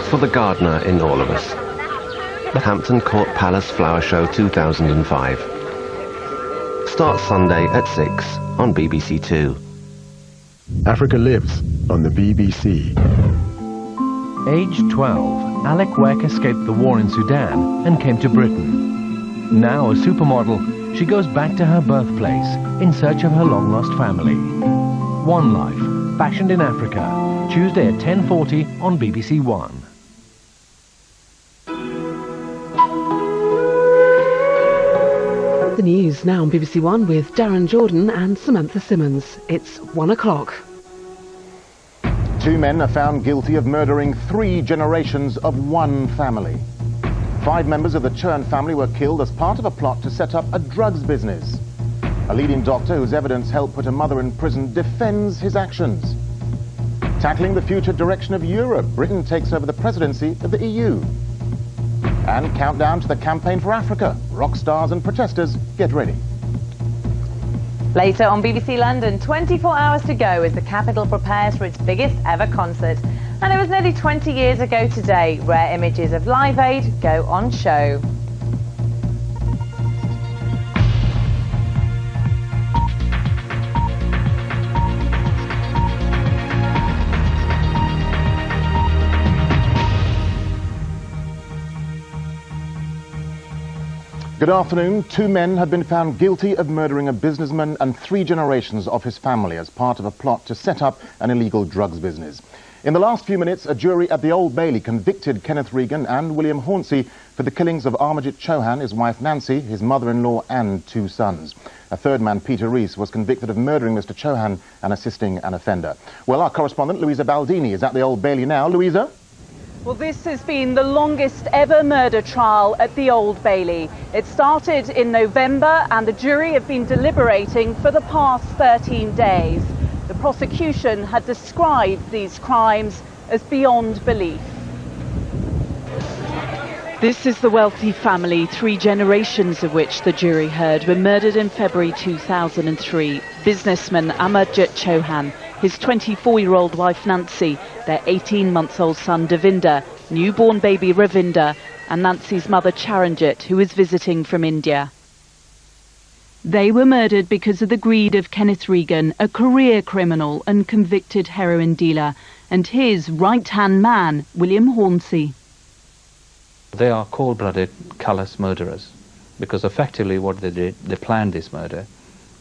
for the gardener in all of us. The Hampton Court Palace Flower Show 2005. Starts Sunday at 6 on BBC Two. Africa Lives on the BBC. Aged 12, Alec Weck escaped the war in Sudan and came to Britain. Now a supermodel, she goes back to her birthplace in search of her long-lost family. One Life, fashioned in Africa, Tuesday at 10:40 on BBC One. The news now on BBC One with Darren Jordan and Samantha Simmons. It's 1 o'clock. 2 men are found guilty of murdering 3 generations of one family. 5 members of the Chohan family were killed as part of a plot to set up a drugs business. A leading doctor whose evidence helped put a mother in prison defends his actions. Tackling the future direction of Europe, Britain takes over the presidency of the EU. And countdown to the campaign for Africa. Rock stars and protesters, get ready. Later on BBC London, 24 hours to go as the capital prepares for its biggest ever concert. And it was nearly 20 years ago today, rare images of Live Aid go on show. Good afternoon. 2 men have been found guilty of murdering a businessman and 3 generations of his family as part of a plot to set up an illegal drugs business. In the last few minutes, a jury at the Old Bailey convicted Kenneth Regan and William Hornsey for the killings of Armajit Chohan, his wife Nancy, his mother-in-law and 2 sons. A third man, Peter Rees, was convicted of murdering Mr. Chohan and assisting an offender. Well, our correspondent, Louisa Baldini, is at the Old Bailey now. Louisa? Well, this has been the longest ever murder trial at the Old Bailey. It started in November and the jury have been deliberating for the past 13 days. The prosecution had described these crimes as beyond belief. This is the wealthy family, 3 generations of which the jury heard were murdered in February 2003. Businessman Armajit Chohan, his 24-year-old wife Nancy, their 18-month-old son Devinder, newborn baby Ravinder, and Nancy's mother Charanjit, who was visiting from India. They were murdered because of the greed of Kenneth Regan, a career criminal and convicted heroin dealer, and his right-hand man, William Hornsey. They are cold-blooded, callous murderers, because effectively what they did, they planned this murder.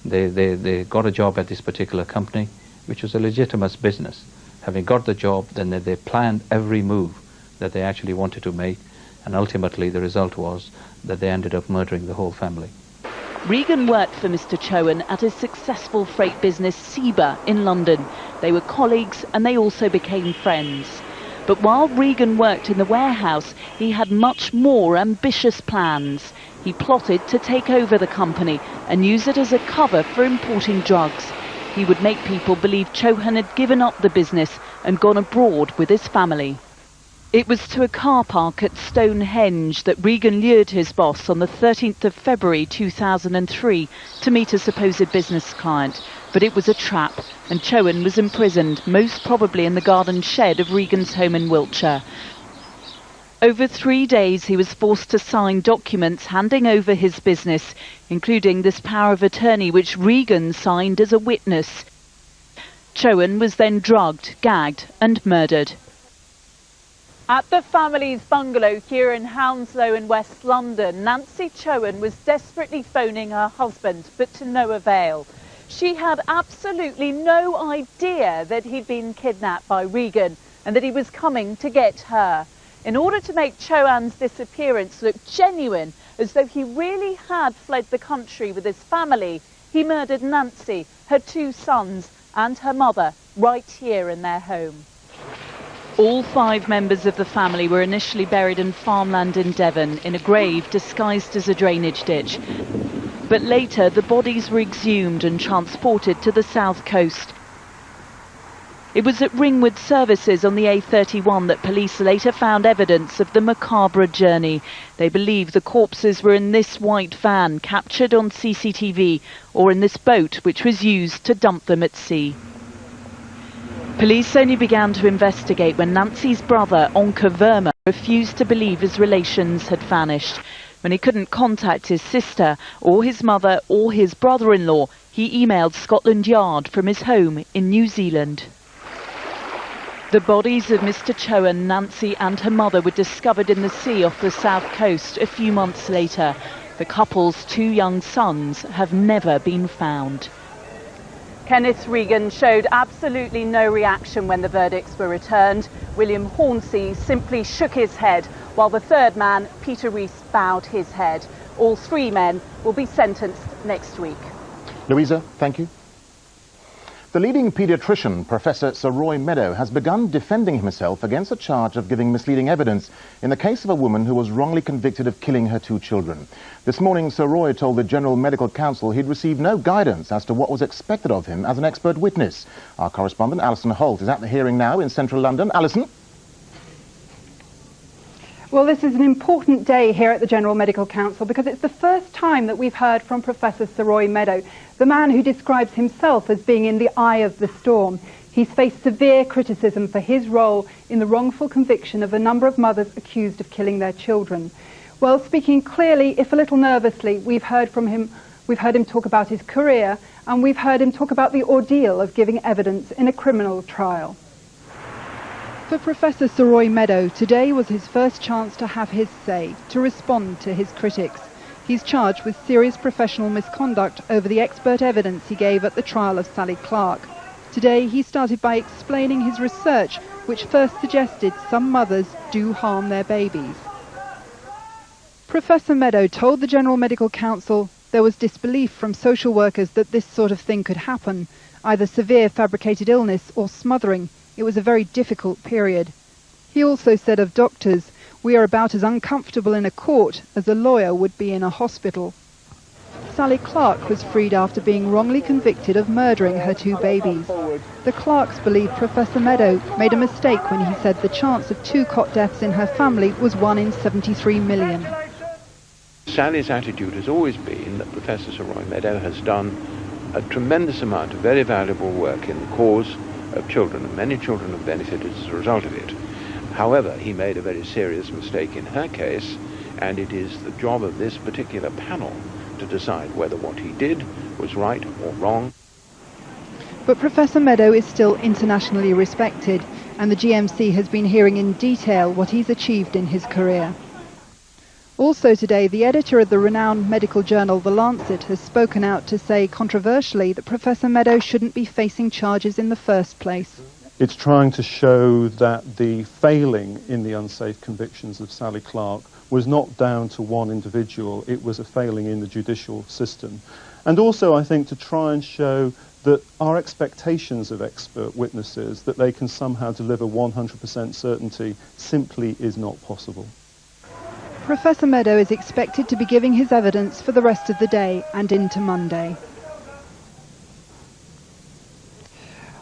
They got a job at this particular company, which was a legitimate business. Having got the job, then they planned every move that they actually wanted to make, and ultimately the result was that they ended up murdering the whole family. Regan worked for Mr. Chohan at his successful freight business Seba in London. They were colleagues and they also became friends. But while Regan worked in the warehouse, he had much more ambitious plans. He plotted to take over the company and use it as a cover for importing drugs. He would make people believe Chohan had given up the business and gone abroad with his family. It was to a car park at Stonehenge that Regan lured his boss on the 13th of February 2003 to meet a supposed business client. But it was a trap, and Chohan was imprisoned, most probably in the garden shed of Regan's home in Wiltshire. Over 3 days he was forced to sign documents handing over his business, including this power of attorney which Regan signed as a witness. Chohan was then drugged, gagged and murdered. At the family's bungalow here in Hounslow in West London, Nancy Chohan was desperately phoning her husband, but to no avail. She had absolutely no idea that he'd been kidnapped by Regan and that he was coming to get her. In order to make Chohan's disappearance look genuine, as though he really had fled the country with his family, he murdered Nancy, her 2 sons and her mother right here in their home. All 5 members of the family were initially buried in farmland in Devon in a grave disguised as a drainage ditch. But later the bodies were exhumed and transported to the south coast. It was at Ringwood Services on the A31 that police later found evidence of the macabre journey. They believe the corpses were in this white van captured on CCTV or in this boat which was used to dump them at sea. Police only began to investigate when Nancy's brother, Onka Verma, refused to believe his relations had vanished. When he couldn't contact his sister or his mother or his brother-in-law, he emailed Scotland Yard from his home in New Zealand. The bodies of Mr. Chowan, Nancy and her mother were discovered in the sea off the south coast a few months later. The couple's 2 young sons have never been found. Kenneth Regan showed absolutely no reaction when the verdicts were returned. William Hornsey simply shook his head, while the third man, Peter Rees, bowed his head. All 3 men will be sentenced next week. Louisa, thank you. The leading paediatrician, Professor Sir Roy Meadow, has begun defending himself against a charge of giving misleading evidence in the case of a woman who was wrongly convicted of killing her 2 children. This morning, Sir Roy told the General Medical Council he'd received no guidance as to what was expected of him as an expert witness. Our correspondent, Alison Holt, is at the hearing now in central London. Alison? Well, this is an important day here at the General Medical Council because it's the first time that we've heard from Professor Sir Roy Meadow, the man who describes himself as being in the eye of the storm. He's faced severe criticism for his role in the wrongful conviction of a number of mothers accused of killing their children. Well, speaking clearly, if a little nervously, we've heard him talk about his career, and we've heard him talk about the ordeal of giving evidence in a criminal trial. For Professor Sir Roy Meadow, today was his first chance to have his say, to respond to his critics. He's charged with serious professional misconduct over the expert evidence he gave at the trial of Sally Clark. Today he started by explaining his research, which first suggested some mothers do harm their babies. Professor Meadow told the General Medical Council there was disbelief from social workers that this sort of thing could happen, either severe fabricated illness or smothering. It was a very difficult period. He also said of doctors, "We are about as uncomfortable in a court as a lawyer would be in a hospital." Sally Clark was freed after being wrongly convicted of murdering her 2 babies. The Clarks believe Professor Meadow made a mistake when he said the chance of 2 cot deaths in her family was 1 in 73 million. Sally's attitude has always been that Professor Sir Roy Meadow has done a tremendous amount of very valuable work in the cause of children, and many children have benefited as a result of it. However, he made a very serious mistake in her case, and it is the job of this particular panel to decide whether what he did was right or wrong. But Professor Meadow is still internationally respected, and the GMC has been hearing in detail what he's achieved in his career. Also today, the editor of the renowned medical journal The Lancet has spoken out to say controversially that Professor Meadow shouldn't be facing charges in the first place. It's trying to show that the failing in the unsafe convictions of Sally Clark was not down to one individual, it was a failing in the judicial system. And also, I think, to try and show that our expectations of expert witnesses, that they can somehow deliver 100% certainty, simply is not possible. Professor Meadow is expected to be giving his evidence for the rest of the day and into Monday.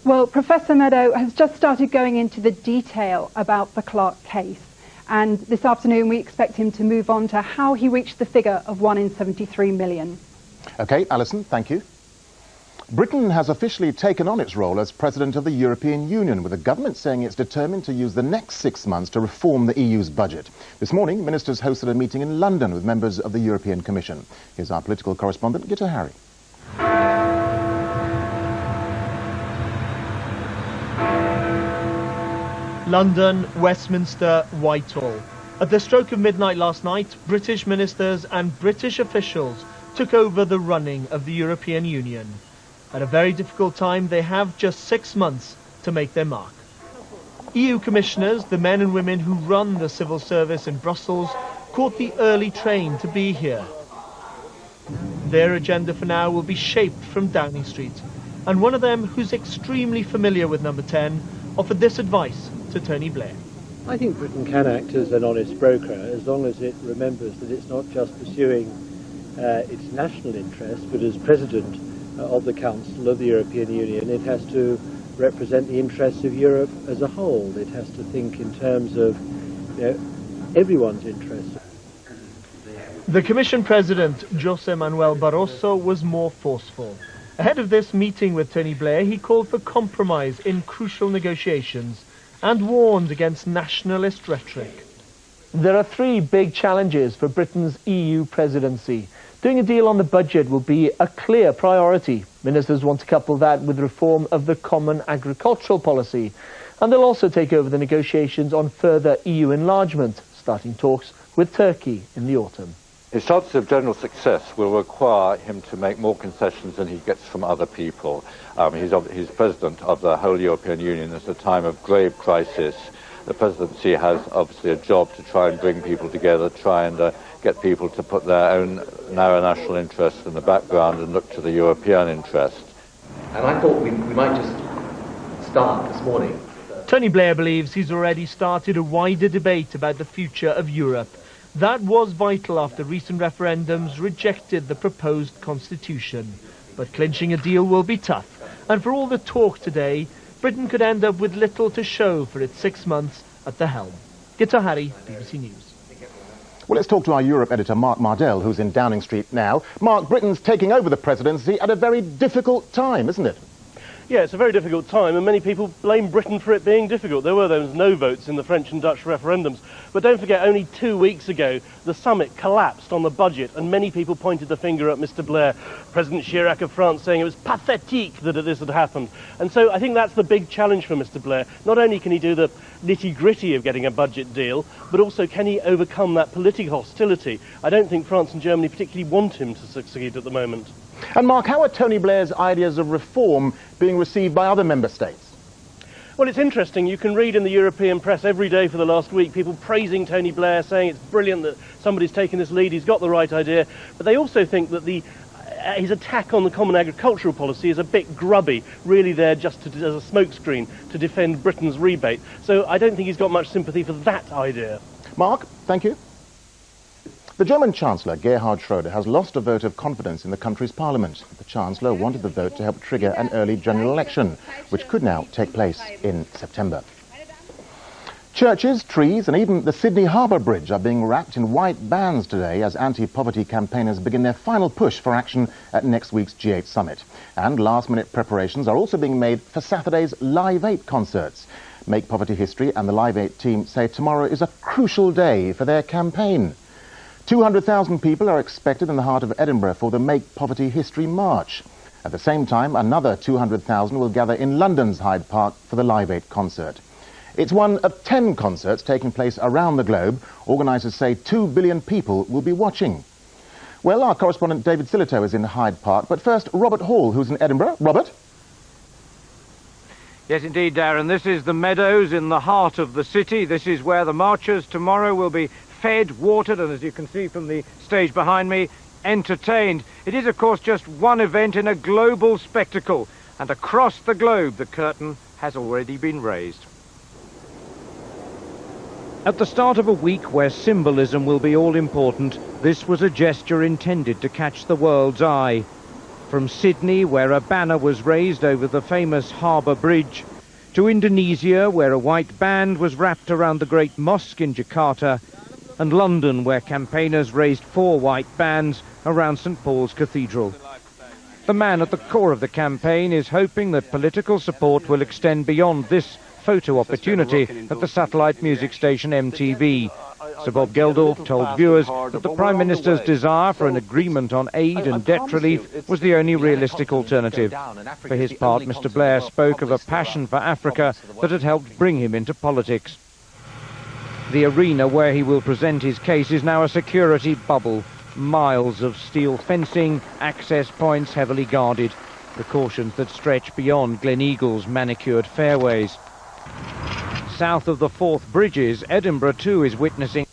Well, Professor Meadow has just started going into the detail about the Clark case, and this afternoon we expect him to move on to how he reached the figure of 1 in 73 million. OK, Alison, thank you. Britain has officially taken on its role as President of the European Union, with the government saying it's determined to use the next 6 months to reform the EU's budget. This morning, ministers hosted a meeting in London with members of the European Commission. Here's our political correspondent, Gitta Harry. London, Westminster, Whitehall. At the stroke of midnight last night, British ministers and British officials took over the running of the European Union. At a very difficult time, they have just 6 months to make their mark. EU commissioners, the men and women who run the civil service in Brussels, caught the early train to be here. Their agenda for now will be shaped from Downing Street, and one of them, who's extremely familiar with Number 10, offered this advice to Tony Blair. I think Britain can act as an honest broker as long as it remembers that it's not just pursuing its national interests, but as President of the Council of the European Union, it has to represent the interests of Europe as a whole. It has to think in terms of everyone's interests. The Commission President, José Manuel Barroso, was more forceful. Ahead of this meeting with Tony Blair, he called for compromise in crucial negotiations and warned against nationalist rhetoric. There are three big challenges for Britain's EU presidency. Doing a deal on the budget will be a clear priority. Ministers want to couple that with reform of the common agricultural policy. And they'll also take over the negotiations on further EU enlargement, starting talks with Turkey in the autumn. His chances of general success will require him to make more concessions than he gets from other people. He's president of the whole European Union at a time of grave crisis. The presidency has obviously a job to try and bring people together, try and get people to put their own narrow national interests in the background and look to the European interest. And I thought we might just start this morning. Tony Blair believes he's already started a wider debate about the future of Europe. That was vital after recent referendums rejected the proposed constitution. But clinching a deal will be tough. And for all the talk today, Britain could end up with little to show for its 6 months at the helm. Gita Hari, BBC News. Well, let's talk to our Europe editor, Mark Mardell, who's in Downing Street now. Mark, Britain's taking over the presidency at a very difficult time, isn't it? Yeah, it's a very difficult time, and many people blame Britain for it being difficult. There were those no votes in the French and Dutch referendums. But don't forget, only 2 weeks ago, the summit collapsed on the budget, and many people pointed the finger at Mr. Blair. President Chirac of France saying it was pathetique that this had happened. And so I think that's the big challenge for Mr. Blair. Not only can he do the nitty-gritty of getting a budget deal, but also can he overcome that political hostility? I don't think France and Germany particularly want him to succeed at the moment. And Mark, how are Tony Blair's ideas of reform being received by other member states? Well, it's interesting. You can read in the European press every day for the last week people praising Tony Blair, saying it's brilliant that somebody's taken this lead, he's got the right idea. But they also think that his attack on the common agricultural policy is a bit grubby, really there just as a smokescreen to defend Britain's rebate. So I don't think he's got much sympathy for that idea. Mark, thank you. The German Chancellor, Gerhard Schröder, has lost a vote of confidence in the country's parliament. The Chancellor wanted the vote to help trigger an early general election, which could now take place in September. Churches, trees and even the Sydney Harbour Bridge are being wrapped in white bands today as anti-poverty campaigners begin their final push for action at next week's G8 summit. And last-minute preparations are also being made for Saturday's Live 8 concerts. Make Poverty History and the Live 8 team say tomorrow is a crucial day for their campaign. 200,000 people are expected in the heart of Edinburgh for the Make Poverty History March. At the same time, another 200,000 will gather in London's Hyde Park for the Live 8 concert. It's one of 10 concerts taking place around the globe. Organisers say 2 billion people will be watching. Well, our correspondent David Silito is in Hyde Park, but first, Robert Hall, who's in Edinburgh. Robert? Yes, indeed, Darren. This is the Meadows in the heart of the city. This is where the marchers tomorrow will be fed, watered, and as you can see from the stage behind me, entertained. It is, of course, just one event in a global spectacle, and across the globe the curtain has already been raised. At the start of a week where symbolism will be all important, this was a gesture intended to catch the world's eye. From Sydney, where a banner was raised over the famous Harbour Bridge, to Indonesia, where a white band was wrapped around the Great Mosque in Jakarta, and London, where campaigners raised 4 white bands around St Paul's Cathedral. The man at the core of the campaign is hoping that political support will extend beyond this photo opportunity at the satellite music station MTV. Sir Bob Geldof told viewers that the Prime Minister's desire for an agreement on aid and debt relief was the only realistic alternative. For his part, Mr Blair spoke of a passion for Africa that had helped bring him into politics. The arena where he will present his case is now a security bubble. Miles of steel fencing, access points heavily guarded. Precautions that stretch beyond Gleneagles' manicured fairways. South of the Forth Bridges, Edinburgh too is witnessing